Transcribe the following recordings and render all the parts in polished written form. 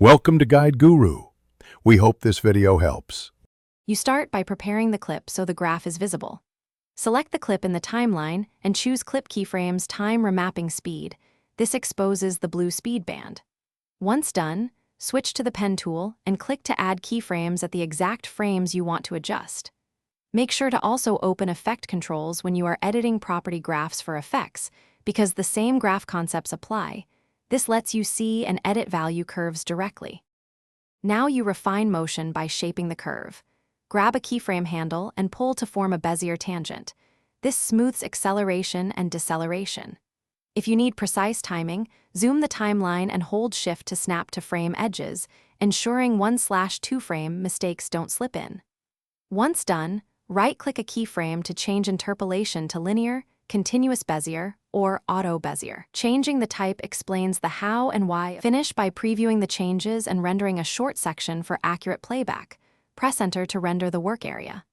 Welcome to Guide Guru. We hope this video helps. You start by preparing the clip so the graph is visible. Select the clip in the timeline and choose Clip Keyframe's Time Remapping Speed. This exposes the blue speed band. Once done, switch to the pen tool and click to add keyframes at the exact frames you want to adjust. Make sure to also open Effect Controls when you are editing property graphs for effects, because the same graph concepts apply. This lets you see and edit value curves directly. Now you refine motion by shaping the curve. Grab a keyframe handle and pull to form a Bezier tangent. This smooths acceleration and deceleration. If you need precise timing, zoom the timeline and hold Shift to snap to frame edges, ensuring 1/2 frame mistakes don't slip in. Once done, right-click a keyframe to change interpolation to linear, continuous Bezier, or auto Bezier. Changing the type explains the how and why. Finish by previewing the changes and rendering a short section for accurate playback. Press Enter to render the work area.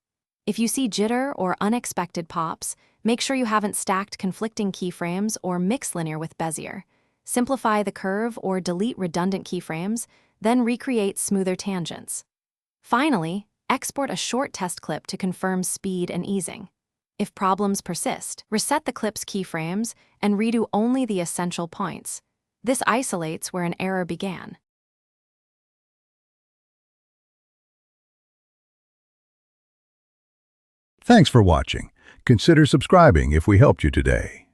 If you see jitter or unexpected pops, make sure you haven't stacked conflicting keyframes or mix linear with Bezier. Simplify the curve or delete redundant keyframes, then recreate smoother tangents. Finally, export a short test clip to confirm speed and easing. If problems persist, reset the clip's keyframes and redo only the essential points. This isolates where an error began. Thanks for watching. Consider subscribing if we helped you today.